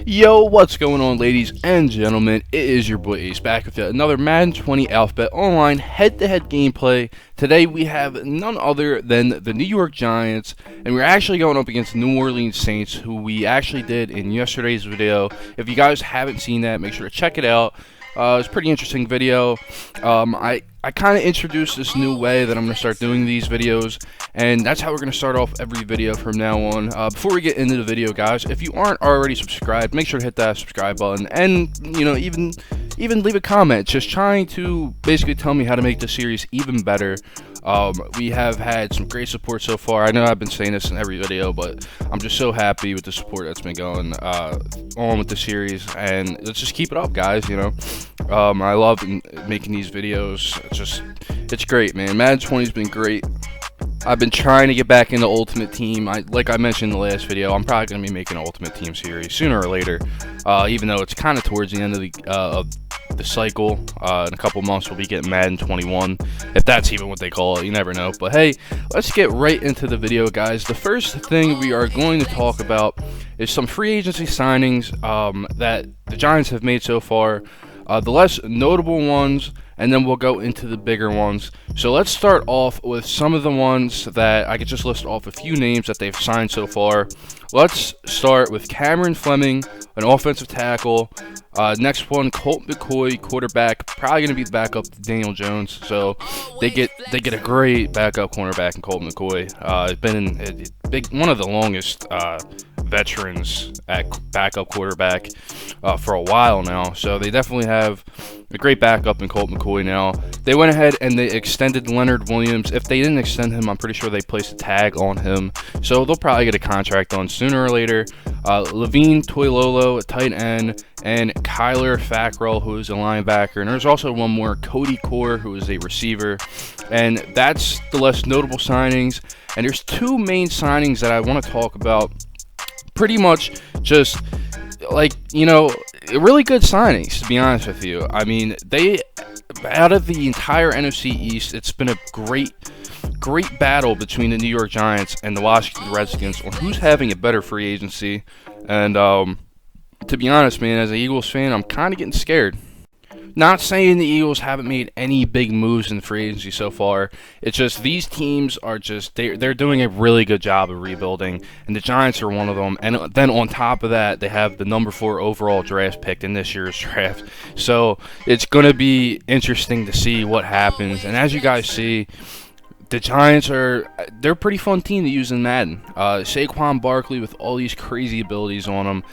Yo, what's going on, ladies and gentlemen? It is your boy Ace back with another Madden 20 Alphabet Online head-to-head gameplay. Today we have none other than the New York Giants, and we're actually going up against New Orleans Saints, who we actually did in yesterday's video. If you guys haven't seen that, make sure to check it out. It's a pretty interesting video. I kind of introduced this new way that I'm going to start doing these videos, and that's how we're going to start off every video from now on. Before we get into the video, guys, if you aren't already subscribed, make sure to hit that subscribe button, and even leave a comment, just trying to basically tell me how to make this series even better. We have had some great support so far. I know I've been saying this in every video, but I'm just so happy with the support that's been going on with the series, and let's just keep it up, guys. I love making these videos. It's great, man. Madden 20's been great. I've been trying to get back into Ultimate Team. Like I mentioned in the last video, I'm probably going to be making an Ultimate Team series sooner or later, even though it's kind of towards the end of the cycle. In a couple months we'll be getting Madden 21, if that's even what they call it. You never know. But hey, let's get right into the video, guys. The first thing we are going to talk about is some free agency signings that the Giants have made so far, the less notable ones, and then we'll go into the bigger ones. So let's start off with some of the ones that I could just list off a few names that they've signed so far. Let's start with Cameron Fleming, an offensive tackle. Next one, Colt McCoy, quarterback, probably going to be the backup to Daniel Jones. So they get a great backup cornerback in Colt McCoy. It's been one of the longest veterans at backup quarterback for a while now. So they definitely have a great backup in Colt McCoy now. They went ahead and they extended Leonard Williams. If they didn't extend him, I'm pretty sure they placed a tag on him. So they'll probably get a contract on sooner or later. Levine Toilolo, a tight end, and Kyler Fackrell, who is a linebacker. And there's also one more, Cody Core, who is a receiver. And that's the less notable signings. And there's two main signings that I want to talk about. Pretty much just really good signings, to be honest with you. I mean, they, out of the entire NFC East, it's been a great battle between the New York Giants and the Washington Redskins on who's having a better free agency. And to be honest, man, as an Eagles fan, I'm kind of getting scared. Not saying the Eagles haven't made any big moves in the free agency so far. It's just these teams are they're doing a really good job of rebuilding, and the Giants are one of them. And then on top of that, they have the number 4 overall draft pick in this year's draft. So it's going to be interesting to see what happens. And as you guys see, the Giants they're a pretty fun team to use in Madden. Saquon Barkley with all these crazy abilities on him.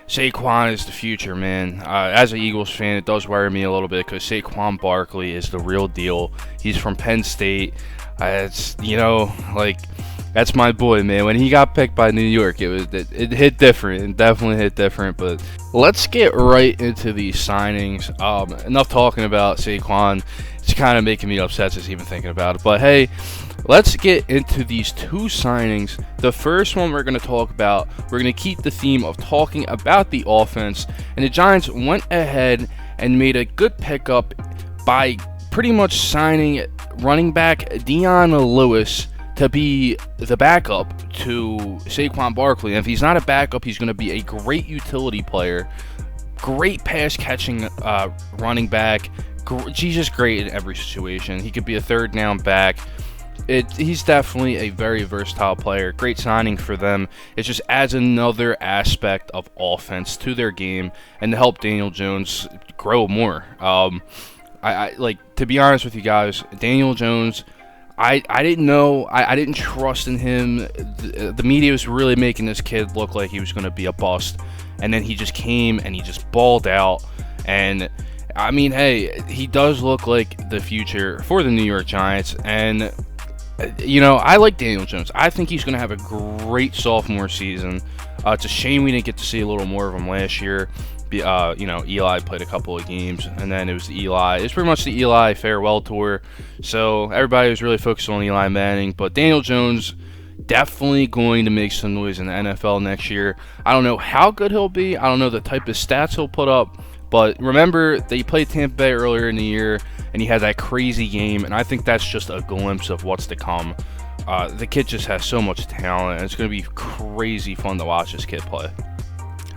Saquon is the future, man. As an Eagles fan, it does worry me a little bit because Saquon Barkley is the real deal. He's from Penn State. That's my boy, man. When he got picked by New York, it hit different. It definitely hit different. But let's get right into these signings. Enough talking about Saquon. It's kind of making me upset just even thinking about it. But hey, let's get into these two signings. The first one we're going to talk about, we're going to keep the theme of talking about the offense. And the Giants went ahead and made a good pickup by pretty much signing running back Dion Lewis to be the backup to Saquon Barkley. And if he's not a backup, he's going to be a great utility player, great pass catching running back. He's just great in every situation. He could be a third down back. He's definitely a very versatile player. Great signing for them. It just adds another aspect of offense to their game and to help Daniel Jones grow more. To be honest with you guys, Daniel Jones, I didn't know. I didn't trust in him. The media was really making this kid look like he was going to be a bust, and then he just came and he just balled out. And I mean, hey, he does look like the future for the New York Giants. And I like Daniel Jones. I think he's going to have a great sophomore season. It's a shame we didn't get to see a little more of him last year. Eli played a couple of games, and then it was the Eli. It's pretty much the Eli farewell tour. So everybody was really focused on Eli Manning. But Daniel Jones definitely going to make some noise in the NFL next year. I don't know how good he'll be. I don't know the type of stats he'll put up. But remember, they played Tampa Bay earlier in the year, and he had that crazy game, and I think that's just a glimpse of what's to come. The kid just has so much talent, and it's going to be crazy fun to watch this kid play.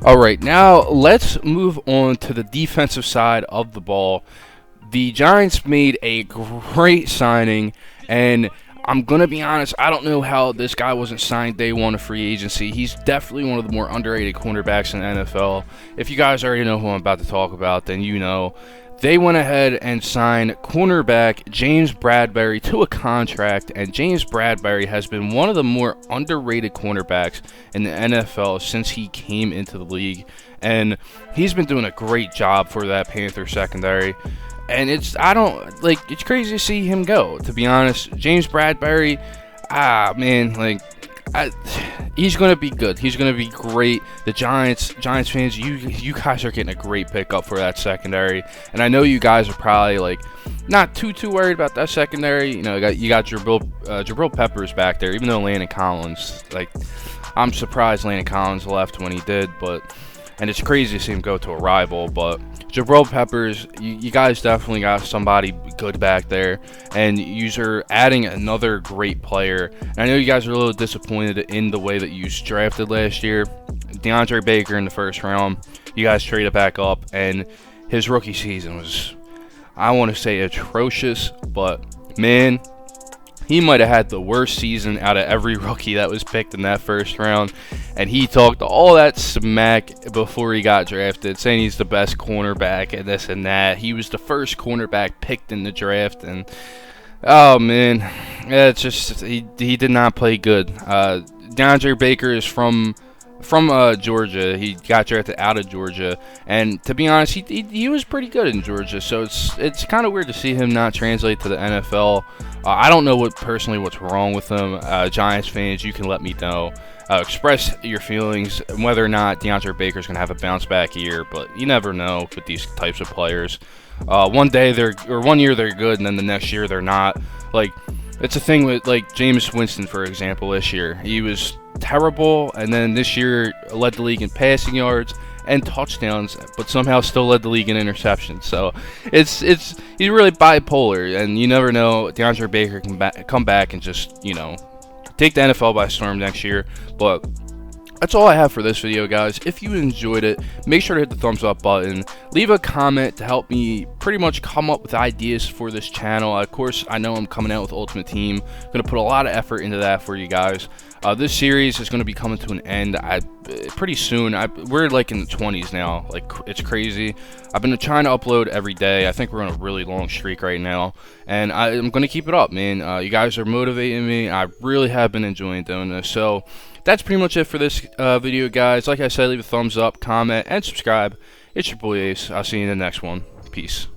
All right, now let's move on to the defensive side of the ball. The Giants made a great signing, and I'm going to be honest, I don't know how this guy wasn't signed day one of free agency. He's definitely one of the more underrated cornerbacks in the NFL. If you guys already know who I'm about to talk about, then you know. They went ahead and signed cornerback James Bradberry to a contract, and James Bradberry has been one of the more underrated cornerbacks in the NFL since he came into the league, and he's been doing a great job for that Panther secondary. And it's crazy to see him go, to be honest. James Bradberry, he's going to be good. He's going to be great. The Giants fans, you guys are getting a great pickup for that secondary. And I know you guys are probably not too worried about that secondary. You know, you got Jabril Peppers back there, even though Landon Collins, I'm surprised Landon Collins left when he did, and it's crazy to see him go to a rival, but Jabril Peppers, you guys definitely got somebody good back there, and you're adding another great player. And I know you guys are a little disappointed in the way that you drafted last year. DeAndre Baker in the first round, you guys traded back up, and his rookie season was, I want to say, atrocious, but man, he might have had the worst season out of every rookie that was picked in that first round. And he talked all that smack before he got drafted, saying he's the best cornerback and this and that. He was the first cornerback picked in the draft. And, oh, man, it's just he did not play good. DeAndre Baker is from Georgia. He got drafted out of Georgia, and to be honest, he was pretty good in Georgia. So it's kind of weird to see him not translate to the NFL. I don't know what's wrong with him. Giants fans, you can let me know. Express your feelings whether or not DeAndre Baker's going to have a bounce back year, but you never know with these types of players. One year they're good, and then the next year they're not. It's a thing with Jameis Winston, for example. This year he was terrible, and then this year led the league in passing yards and touchdowns, but somehow still led the league in interceptions. So he's really bipolar, and you never know. DeAndre Baker can come back and just take the NFL by storm next year. But that's all I have for this video, guys. If you enjoyed it, make sure to hit the thumbs up button. Leave a comment to help me pretty much come up with ideas for this channel. Of course, I know I'm coming out with Ultimate Team. I'm going to put a lot of effort into that for you guys. This series is going to be coming to an end pretty soon. We're in the 20s now. It's crazy. I've been trying to upload every day. I think we're on a really long streak right now, and I'm going to keep it up, man. You guys are motivating me. I really have been enjoying doing this. So that's pretty much it for this video, guys. Like I said, leave a thumbs up, comment, and subscribe. It's your boy Ace. I'll see you in the next one. Peace.